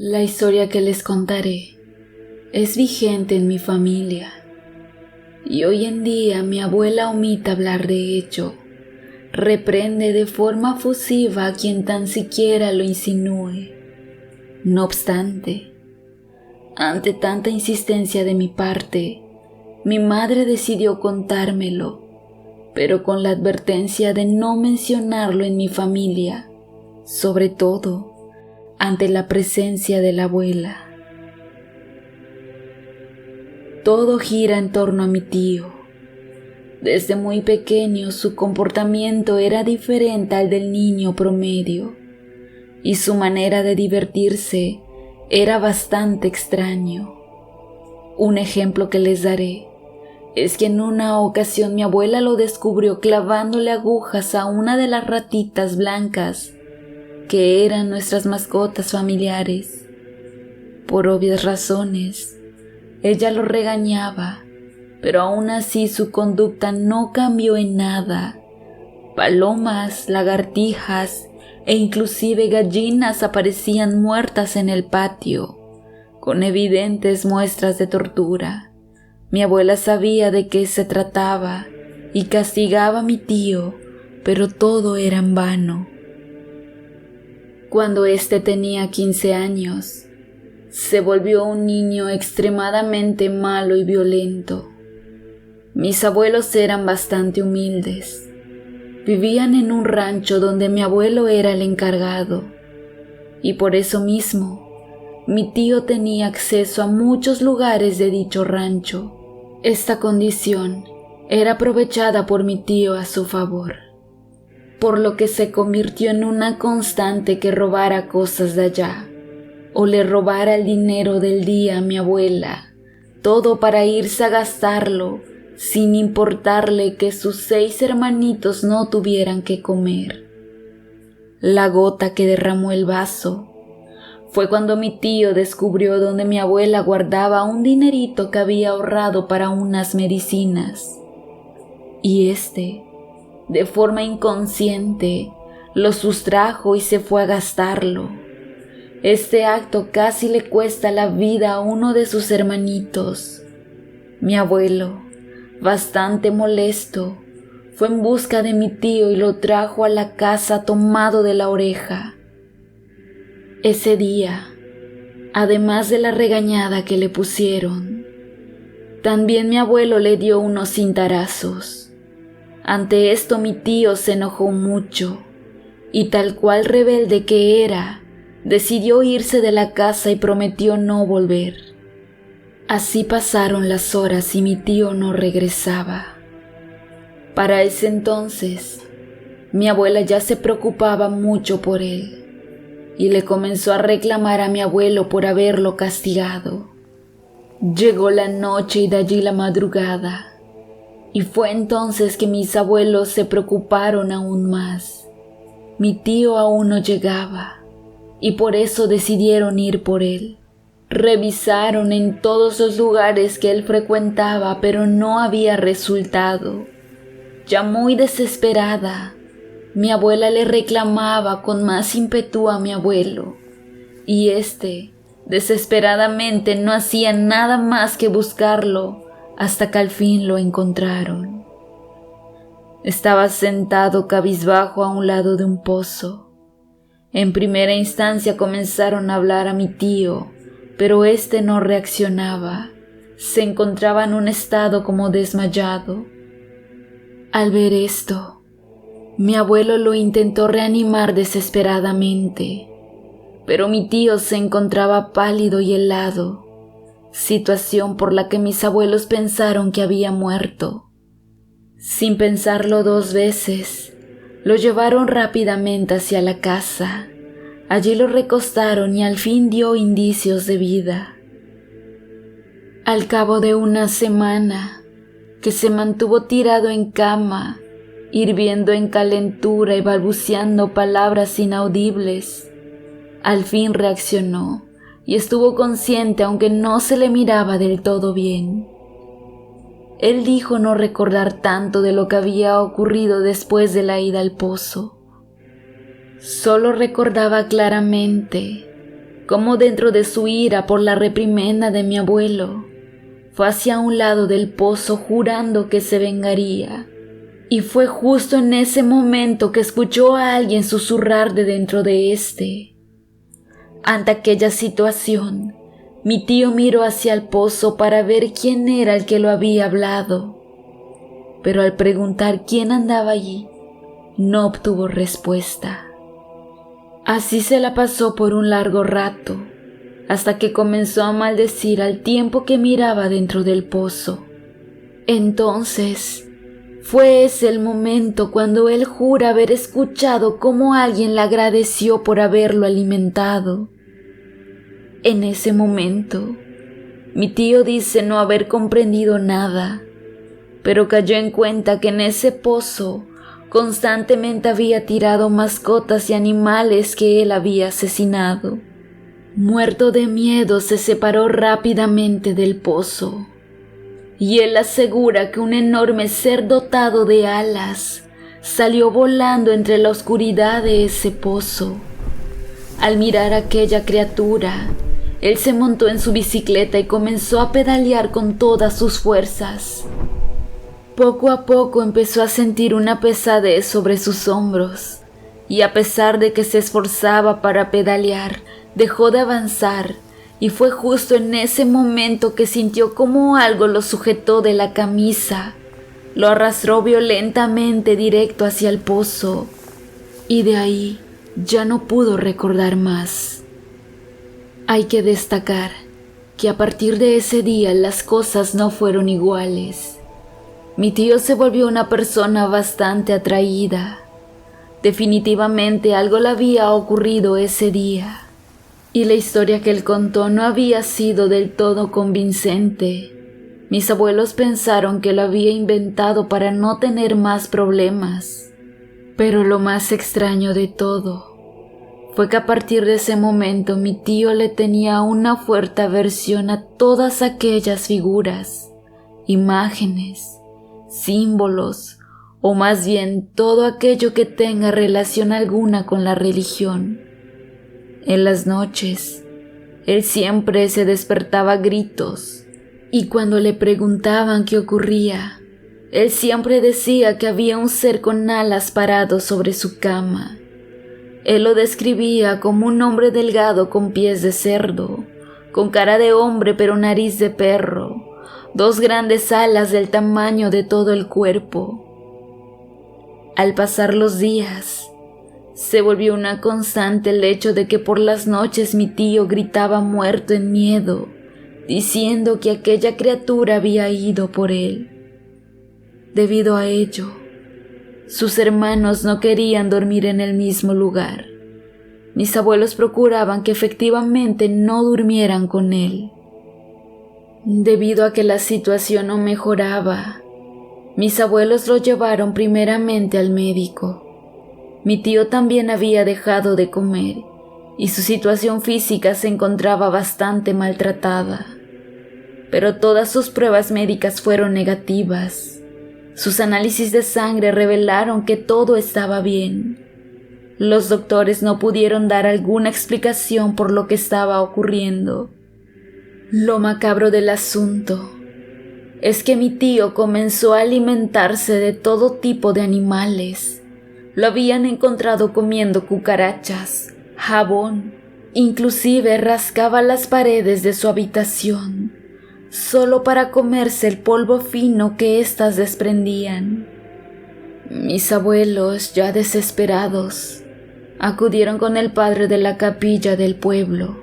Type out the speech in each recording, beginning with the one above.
La historia que les contaré es vigente en mi familia y hoy en día mi abuela omite hablar de ello, reprende de forma fusiva a quien tan siquiera lo insinúe. No obstante, ante tanta insistencia de mi parte, mi madre decidió contármelo, pero con la advertencia de no mencionarlo en mi familia, sobre todo ante la presencia de la abuela. Todo gira en torno a mi tío. Desde muy pequeño su comportamiento era diferente al del niño promedio y su manera de divertirse era bastante extraño. Un ejemplo que les daré es que en una ocasión mi abuela lo descubrió clavándole agujas a una de las ratitas blancas que eran nuestras mascotas familiares. Por obvias razones, ella lo regañaba, pero aún así su conducta no cambió en nada. Palomas, lagartijas e inclusive gallinas aparecían muertas en el patio, con evidentes muestras de tortura. Mi abuela sabía de qué se trataba y castigaba a mi tío, pero todo era en vano. Cuando éste tenía 15 años, se volvió un niño extremadamente malo y violento. Mis abuelos eran bastante humildes. Vivían en un rancho donde mi abuelo era el encargado, y por eso mismo, mi tío tenía acceso a muchos lugares de dicho rancho. Esta condición era aprovechada por mi tío a su favor, por lo que se convirtió en una constante que robara cosas de allá, o le robara el dinero del día a mi abuela, todo para irse a gastarlo, sin importarle que sus 6 hermanitos no tuvieran que comer. La gota que derramó el vaso fue cuando mi tío descubrió donde mi abuela guardaba un dinerito que había ahorrado para unas medicinas, y de forma inconsciente, lo sustrajo y se fue a gastarlo. Este acto casi le cuesta la vida a uno de sus hermanitos. Mi abuelo, bastante molesto, fue en busca de mi tío y lo trajo a la casa tomado de la oreja. Ese día, además de la regañada que le pusieron, también mi abuelo le dio unos cintarazos. Ante esto mi tío se enojó mucho y tal cual rebelde que era, decidió irse de la casa y prometió no volver. Así pasaron las horas y mi tío no regresaba. Para ese entonces, mi abuela ya se preocupaba mucho por él y le comenzó a reclamar a mi abuelo por haberlo castigado. Llegó la noche y de allí la madrugada, y fue entonces que mis abuelos se preocuparon aún más. Mi tío aún no llegaba, y por eso decidieron ir por él. Revisaron en todos los lugares que él frecuentaba, pero no había resultado. Ya muy desesperada, mi abuela le reclamaba con más ímpetu a mi abuelo, y desesperadamente no hacía nada más que buscarlo hasta que al fin lo encontraron. Estaba sentado cabizbajo a un lado de un pozo. En primera instancia comenzaron a hablar a mi tío, pero no reaccionaba. Se encontraba en un estado como desmayado. Al ver esto, mi abuelo lo intentó reanimar desesperadamente, pero mi tío se encontraba pálido y helado, situación por la que mis abuelos pensaron que había muerto. Sin pensarlo 2 veces, lo llevaron rápidamente hacia la casa. Allí lo recostaron y al fin dio indicios de vida. Al cabo de una semana, que se mantuvo tirado en cama, hirviendo en calentura y balbuceando palabras inaudibles, al fin reaccionó y estuvo consciente aunque no se le miraba del todo bien. Él dijo no recordar tanto de lo que había ocurrido después de la ida al pozo. Solo recordaba claramente como dentro de su ira por la reprimenda de mi abuelo, fue hacia un lado del pozo jurando que se vengaría. Y fue justo en ese momento que escuchó a alguien susurrar de dentro de este. Ante aquella situación, mi tío miró hacia el pozo para ver quién era el que lo había hablado. Pero al preguntar quién andaba allí, no obtuvo respuesta. Así se la pasó por un largo rato, hasta que comenzó a maldecir al tiempo que miraba dentro del pozo. Entonces, fue ese el momento cuando él jura haber escuchado cómo alguien le agradeció por haberlo alimentado. En ese momento, mi tío dice no haber comprendido nada, pero cayó en cuenta que en ese pozo constantemente había tirado mascotas y animales que él había asesinado. Muerto de miedo, se separó rápidamente del pozo, y él asegura que un enorme ser dotado de alas salió volando entre la oscuridad de ese pozo. Al mirar a aquella criatura, él se montó en su bicicleta y comenzó a pedalear con todas sus fuerzas. Poco a poco empezó a sentir una pesadez sobre sus hombros, y a pesar de que se esforzaba para pedalear, dejó de avanzar, y fue justo en ese momento que sintió como algo lo sujetó de la camisa, lo arrastró violentamente directo hacia el pozo, y de ahí ya no pudo recordar más. Hay que destacar que a partir de ese día las cosas no fueron iguales. Mi tío se volvió una persona bastante atraída. Definitivamente algo le había ocurrido ese día, y la historia que él contó no había sido del todo convincente. Mis abuelos pensaron que lo había inventado para no tener más problemas, pero lo más extraño de todo fue que a partir de ese momento mi tío le tenía una fuerte aversión a todas aquellas figuras, imágenes, símbolos, o más bien todo aquello que tenga relación alguna con la religión. En las noches, él siempre se despertaba a gritos, y cuando le preguntaban qué ocurría, él siempre decía que había un ser con alas parado sobre su cama. Él lo describía como un hombre delgado con pies de cerdo, con cara de hombre pero nariz de perro, dos grandes alas del tamaño de todo el cuerpo. Al pasar los días, se volvió una constante el hecho de que por las noches mi tío gritaba muerto en miedo, diciendo que aquella criatura había ido por él. Debido a ello, sus hermanos no querían dormir en el mismo lugar. Mis abuelos procuraban que efectivamente no durmieran con él. Debido a que la situación no mejoraba, mis abuelos lo llevaron primeramente al médico. Mi tío también había dejado de comer y su situación física se encontraba bastante maltratada. Pero todas sus pruebas médicas fueron negativas. Sus análisis de sangre revelaron que todo estaba bien. Los doctores no pudieron dar alguna explicación por lo que estaba ocurriendo. Lo macabro del asunto es que mi tío comenzó a alimentarse de todo tipo de animales. Lo habían encontrado comiendo cucarachas, jabón, inclusive rascaba las paredes de su habitación, solo para comerse el polvo fino que éstas desprendían. Mis abuelos, ya desesperados, acudieron con el padre de la capilla del pueblo.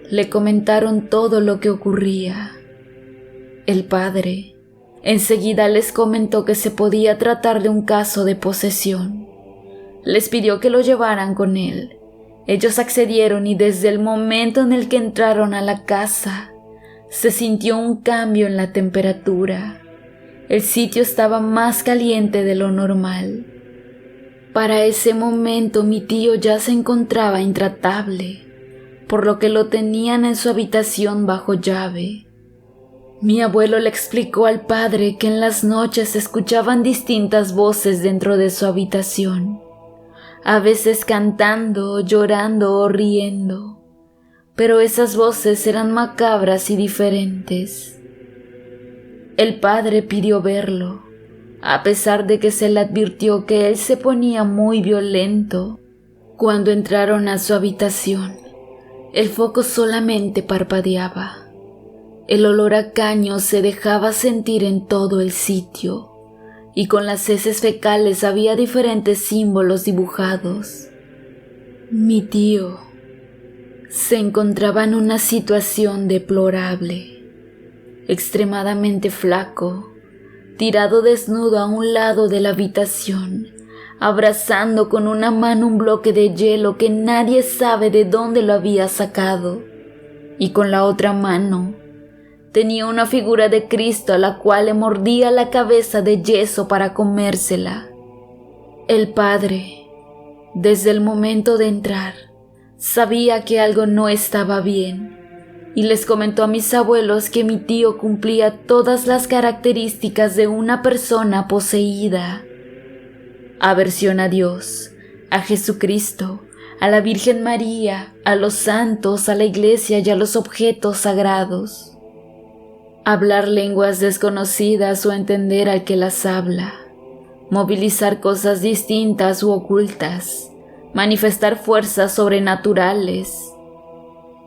Le comentaron todo lo que ocurría. El padre enseguida les comentó que se podía tratar de un caso de posesión. Les pidió que lo llevaran con él. Ellos accedieron y desde el momento en el que entraron a la casa, se sintió un cambio en la temperatura. El sitio estaba más caliente de lo normal. Para ese momento mi tío ya se encontraba intratable, por lo que lo tenían en su habitación bajo llave. Mi abuelo le explicó al padre que en las noches se escuchaban distintas voces dentro de su habitación, a veces cantando, llorando o riendo. pero esas voces eran macabras y diferentes. El padre pidió verlo, a pesar de que se le advirtió que él se ponía muy violento. Cuando entraron a su habitación, el foco solamente parpadeaba. El olor a caño se dejaba sentir en todo el sitio, y con las heces fecales había diferentes símbolos dibujados. Mi tío se encontraba en una situación deplorable, extremadamente flaco, tirado desnudo a un lado de la habitación, abrazando con una mano un bloque de hielo que nadie sabe de dónde lo había sacado, y con la otra mano tenía una figura de Cristo a la cual le mordía la cabeza de yeso para comérsela. El padre, desde el momento de entrar, sabía que algo no estaba bien y les comentó a mis abuelos que mi tío cumplía todas las características de una persona poseída: aversión a Dios, a Jesucristo, a la Virgen María, a los santos, a la iglesia y a los objetos sagrados. Hablar lenguas desconocidas o entender al que las habla, movilizar cosas distintas u ocultas, manifestar fuerzas sobrenaturales.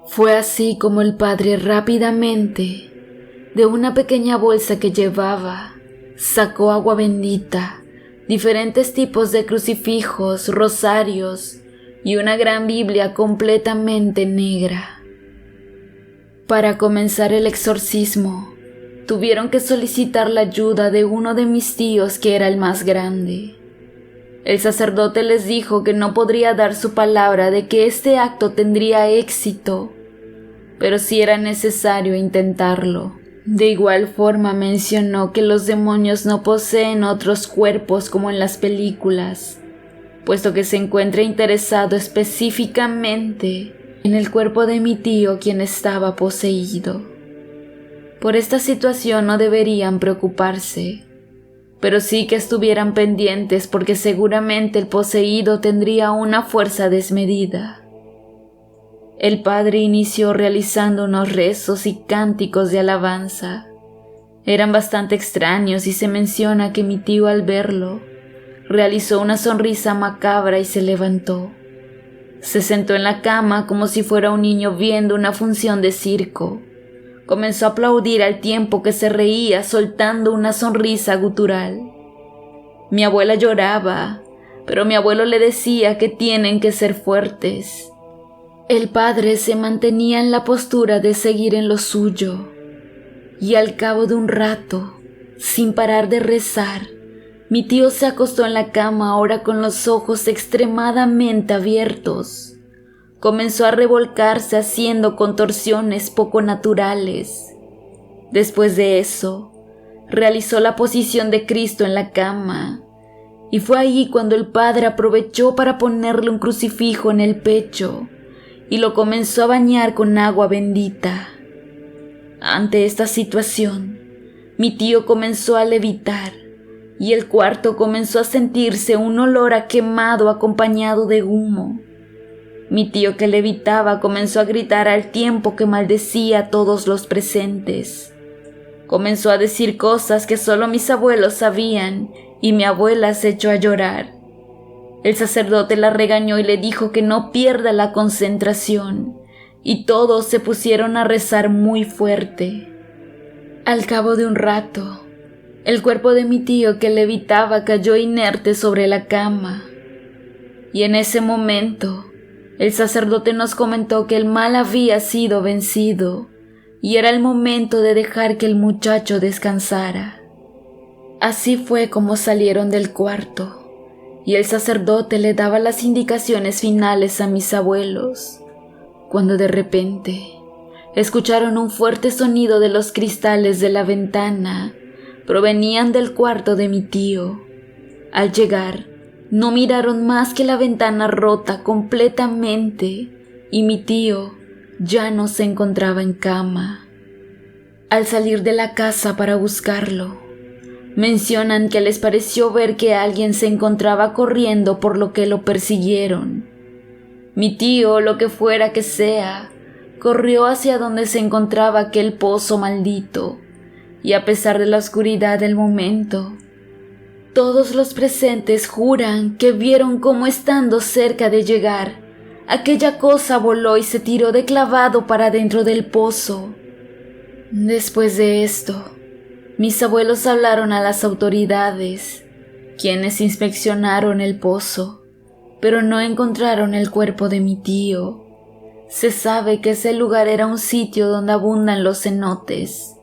Fue así como el padre rápidamente, de una pequeña bolsa que llevaba, sacó agua bendita, diferentes tipos de crucifijos, rosarios y una gran Biblia completamente negra. Para comenzar el exorcismo, tuvieron que solicitar la ayuda de uno de mis tíos, que era el más grande. El sacerdote les dijo que no podría dar su palabra de que este acto tendría éxito, pero sí era necesario intentarlo. De igual forma mencionó que los demonios no poseen otros cuerpos como en las películas, puesto que se encuentra interesado específicamente en el cuerpo de mi tío, quien estaba poseído. Por esta situación no deberían preocuparse, pero sí que estuvieran pendientes porque seguramente el poseído tendría una fuerza desmedida. El padre inició realizando unos rezos y cánticos de alabanza. Eran bastante extraños y se menciona que mi tío, al verlo, realizó una sonrisa macabra y se levantó. Se sentó en la cama como si fuera un niño viendo una función de circo. Comenzó a aplaudir al tiempo que se reía, soltando una sonrisa gutural. Mi abuela lloraba, pero mi abuelo le decía que tienen que ser fuertes. El padre se mantenía en la postura de seguir en lo suyo, y al cabo de un rato, sin parar de rezar, mi tío se acostó en la cama, ahora con los ojos extremadamente abiertos. Comenzó a revolcarse haciendo contorsiones poco naturales. Después de eso, realizó la posición de Cristo en la cama, y fue ahí cuando el padre aprovechó para ponerle un crucifijo en el pecho y lo comenzó a bañar con agua bendita. Ante esta situación, mi tío comenzó a levitar y el cuarto comenzó a sentirse un olor a quemado acompañado de humo. Mi tío, que levitaba, comenzó a gritar al tiempo que maldecía a todos los presentes. Comenzó a decir cosas que solo mis abuelos sabían y mi abuela se echó a llorar. El sacerdote la regañó y le dijo que no pierda la concentración, y todos se pusieron a rezar muy fuerte. Al cabo de un rato, el cuerpo de mi tío, que levitaba, cayó inerte sobre la cama, y en ese momento el sacerdote nos comentó que el mal había sido vencido y era el momento de dejar que el muchacho descansara. Así fue como salieron del cuarto, y el sacerdote le daba las indicaciones finales a mis abuelos, cuando de repente escucharon un fuerte sonido de los cristales de la ventana. Provenían del cuarto de mi tío. Al llegar, no miraron más que la ventana rota completamente y mi tío ya no se encontraba en cama. Al salir de la casa para buscarlo, mencionan que les pareció ver que alguien se encontraba corriendo, por lo que lo persiguieron. Mi tío, lo que fuera que sea, corrió hacia donde se encontraba aquel pozo maldito, y a pesar de la oscuridad del momento, todos los presentes juran que vieron cómo, estando cerca de llegar, aquella cosa voló y se tiró de clavado para dentro del pozo. Después de esto, mis abuelos hablaron a las autoridades, quienes inspeccionaron el pozo, pero no encontraron el cuerpo de mi tío. Se sabe que ese lugar era un sitio donde abundan los cenotes,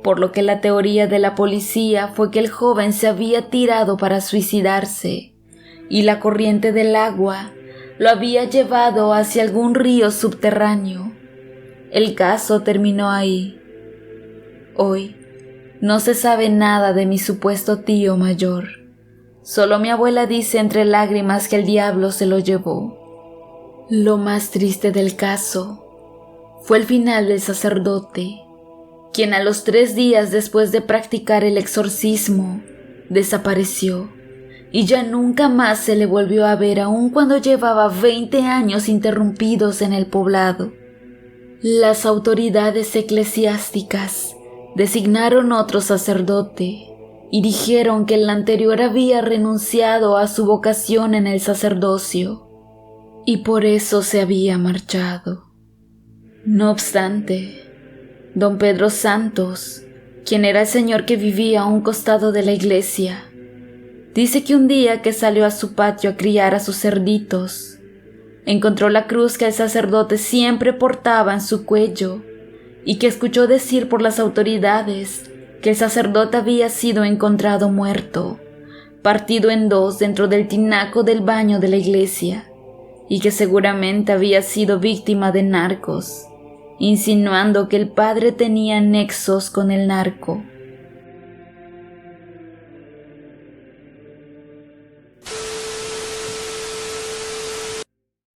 por lo que la teoría de la policía fue que el joven se había tirado para suicidarse y la corriente del agua lo había llevado hacia algún río subterráneo. El caso terminó ahí. Hoy no se sabe nada de mi supuesto tío mayor. Solo mi abuela dice entre lágrimas que el diablo se lo llevó. Lo más triste del caso fue el final del sacerdote, quien a los 3 días después de practicar el exorcismo desapareció y ya nunca más se le volvió a ver, aun cuando llevaba 20 años interrumpidos en el poblado. Las autoridades eclesiásticas designaron otro sacerdote y dijeron que el anterior había renunciado a su vocación en el sacerdocio y por eso se había marchado. No obstante, don Pedro Santos, quien era el señor que vivía a un costado de la iglesia, dice que un día que salió a su patio a criar a sus cerditos, encontró la cruz que el sacerdote siempre portaba en su cuello y que escuchó decir por las autoridades que el sacerdote había sido encontrado muerto, partido en 2 dentro del tinaco del baño de la iglesia, y que seguramente había sido víctima de narcos, insinuando que el padre tenía nexos con el narco.